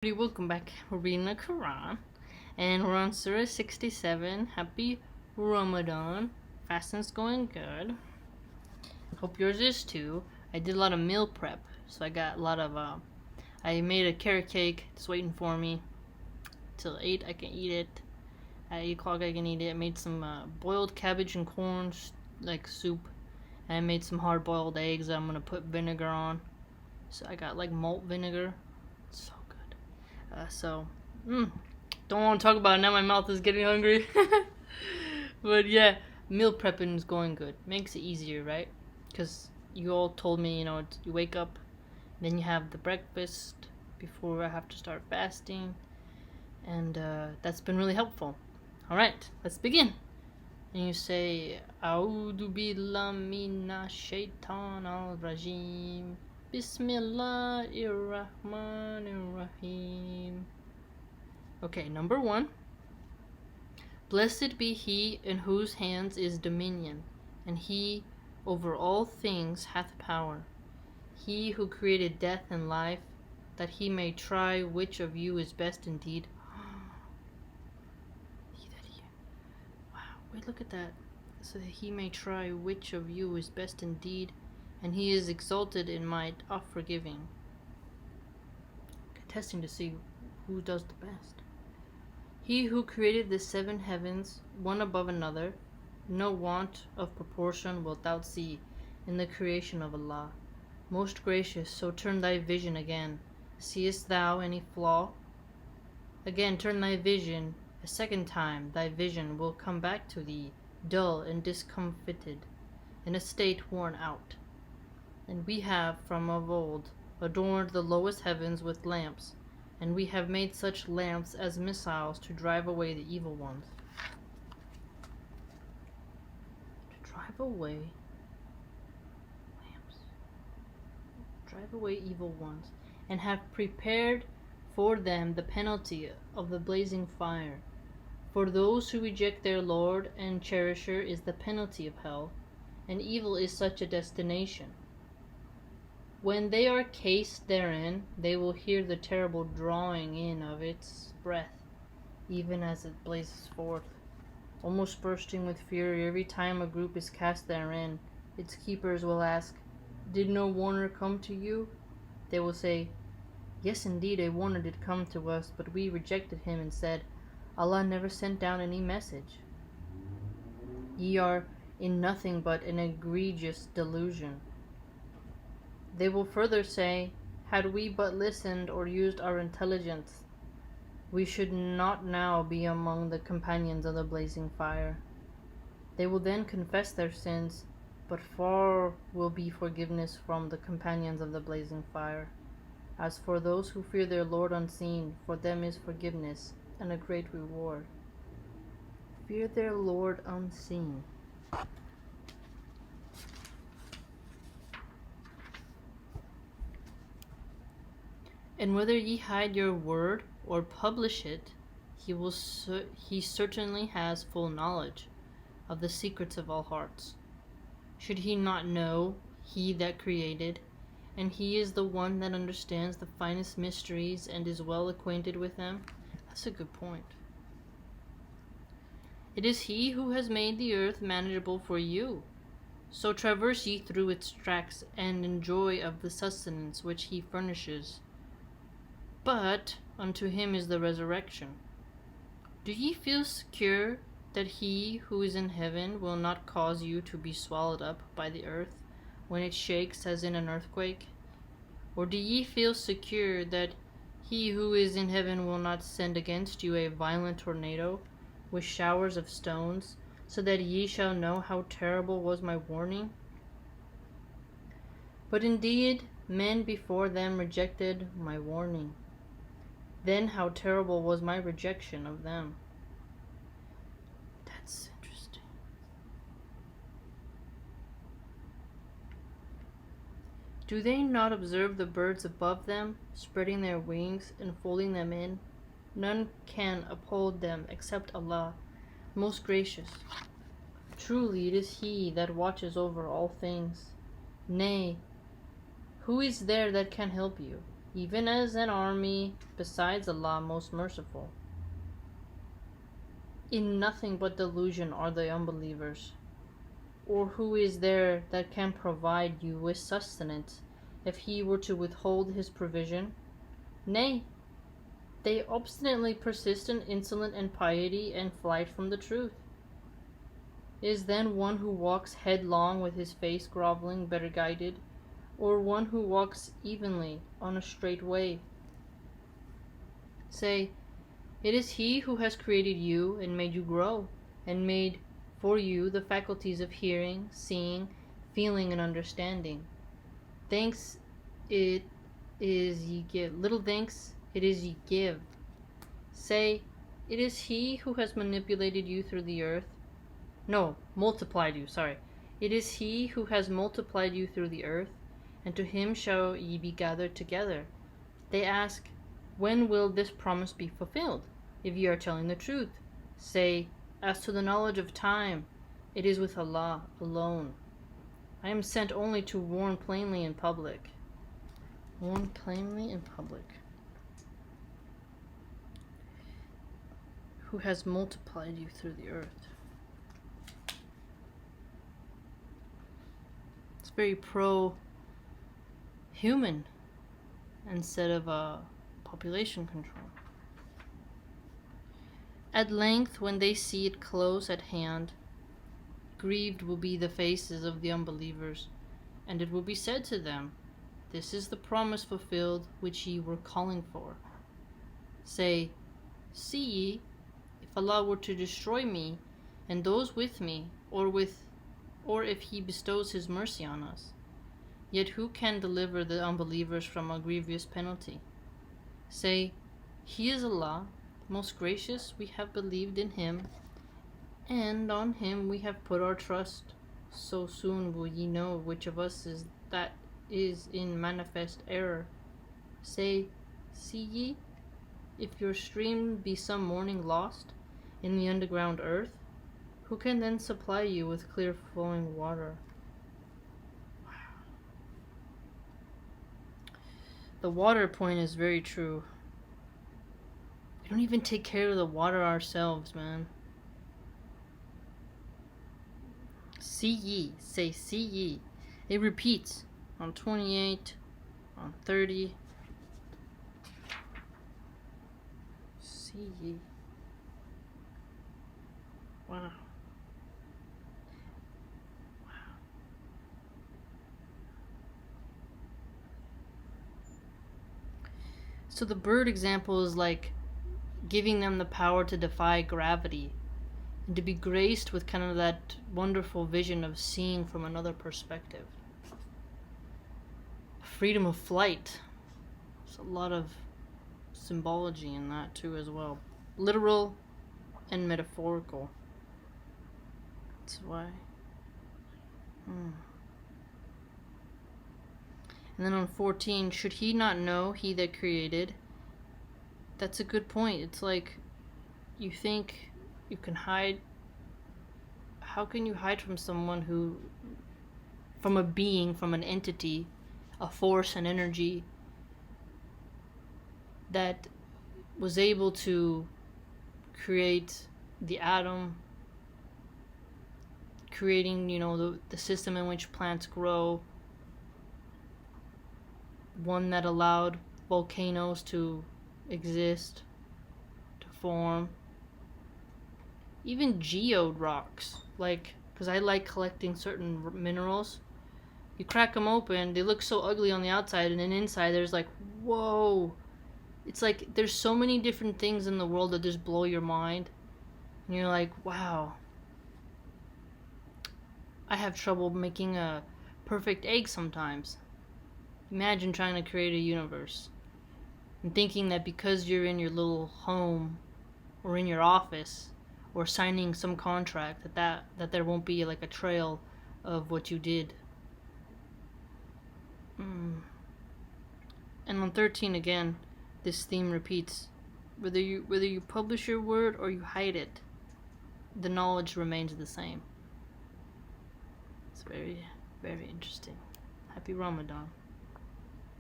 everybody, welcome back. We're reading the Quran and we're on Surah 67. Happy Ramadan. Fasting's going good. Hope yours is too. I did a lot of meal prep, so I got a lot of I made a carrot cake. It's waiting for me till 8. I can eat it. At 8 o'clock I can eat it. I made some boiled cabbage and corn like soup, and I made some hard boiled eggs that I'm gonna put vinegar on. So I got like malt vinegar. It's so good. Don't want to talk about it now. My mouth is getting hungry. But yeah, meal prepping is going good. Makes it easier, right? Because you all told me, you wake up, then you have the breakfast before I have to start fasting, and that's been really helpful. All right, let's begin. And you say, "A'udhu billahi minash shaitanir rajim. Bismillahirrahmanirrahim." Okay, number 1. Blessed be he in whose hands is dominion, and he over all things hath power. He who created death and life, that he may try which of you is best indeed. Wow, wait, look at that. So that he may try which of you is best indeed, and he is exalted in might, oft forgiving. Testing to see who does the best. He who created the 7 heavens, one above another, no want of proportion wilt thou see in the creation of Allah. Most gracious, so turn thy vision again. Seest thou any flaw? Again turn thy vision, a second time thy vision will come back to thee, dull and discomfited, in a state worn out. And we have from of old adorned the lowest heavens with lamps, and we have made such lamps as missiles to drive away the evil ones. To drive away lamps. Drive away evil ones, and have prepared for them the penalty of the blazing fire. For those who reject their Lord and cherisher is the penalty of hell, and evil is such a destination. When they are cased therein, they will hear the terrible drawing in of its breath, even as it blazes forth, almost bursting with fury every time a group is cast therein. Its keepers will ask, "Did no warner come to you?" They will say, "Yes, indeed, a warner did come to us, but we rejected him and said, Allah never sent down any message. Ye are in nothing but an egregious delusion." They will further say, "Had we but listened or used our intelligence, we should not now be among the companions of the blazing fire." They will then confess their sins, but far will be forgiveness from the companions of the blazing fire. As for those who fear their Lord unseen, for them is forgiveness and a great reward. Fear their Lord unseen. And whether ye hide your word or publish it, he certainly has full knowledge of the secrets of all hearts. Should he not know, he that created, and he is the one that understands the finest mysteries and is well acquainted with them? That's a good point. It is he who has made the earth manageable for you. So traverse ye through its tracks and enjoy of the sustenance which he furnishes. But unto him is the resurrection. Do ye feel secure that he who is in heaven will not cause you to be swallowed up by the earth when it shakes as in an earthquake? Or do ye feel secure that he who is in heaven will not send against you a violent tornado with showers of stones, so that ye shall know how terrible was my warning? But indeed men before them rejected my warning. Then how terrible was my rejection of them. That's interesting. Do they not observe the birds above them, spreading their wings and folding them in? None can uphold them except Allah, most gracious. Truly it is He that watches over all things. Nay, who is there that can help you? even as an army besides Allah most merciful. In nothing but delusion are the unbelievers. Or who is there that can provide you with sustenance if he were to withhold his provision? Nay, they obstinately persist in insolent impiety and flight from the truth. Is then one who walks headlong with his face groveling better guided, or one who walks evenly on a straight way? Say, it is he who has created you and made you grow, and made for you the faculties of hearing, seeing, feeling, and understanding. Thanks it is ye give. Little thanks it is ye give. Say, it is he who has manipulated you through the earth. No, multiplied you, sorry. It is he who has multiplied you through the earth, and to him shall ye be gathered together. They ask, when will this promise be fulfilled, if ye are telling the truth? Say, as to the knowledge of time, it is with Allah alone. I am sent only to warn plainly in public. Warn plainly in public. Who has multiplied you through the earth. It's very pro-human instead of population control. At length, when they see it close at hand, grieved will be the faces of the unbelievers, and it will be said to them, this is the promise fulfilled which ye were calling for. Say, see ye, if Allah were to destroy me, and those with me, or if he bestows his mercy on us, yet who can deliver the unbelievers from a grievous penalty? Say, he is Allah, most gracious, we have believed in him, and on him we have put our trust. So soon will ye know which of us is in manifest error. Say, see ye, if your stream be some morning lost in the underground earth, who can then supply you with clear flowing water? Wow. The water point is very true. We don't even take care of the water ourselves, man. See ye, say see ye. It repeats on 28, on 30. See ye. Wow. Wow. So the bird example is like giving them the power to defy gravity and to be graced with kind of that wonderful vision of seeing from another perspective. Freedom of flight. There's a lot of symbology in that too as well. Literal and metaphorical. That's why. And then on 14, should he not know, he that created? That's a good point. It's like, you think you can hide. How can you hide from someone who, from a being, from an entity, a force, an energy that was able to create the atom, creating, the system in which plants grow, one that allowed volcanoes to exist, to form, even geode rocks, because I like collecting certain minerals. You crack them open, they look so ugly on the outside, and then inside there's like, whoa. It's like there's so many different things in the world that just blow your mind. And you're like, wow. I have trouble making a perfect egg sometimes. Imagine trying to create a universe. And thinking that because you're in your little home or in your office or signing some contract that there won't be like a trail of what you did. And on 13 again, this theme repeats. Whether you publish your word or you hide it, the knowledge remains the same. It's very, very interesting. Happy Ramadan.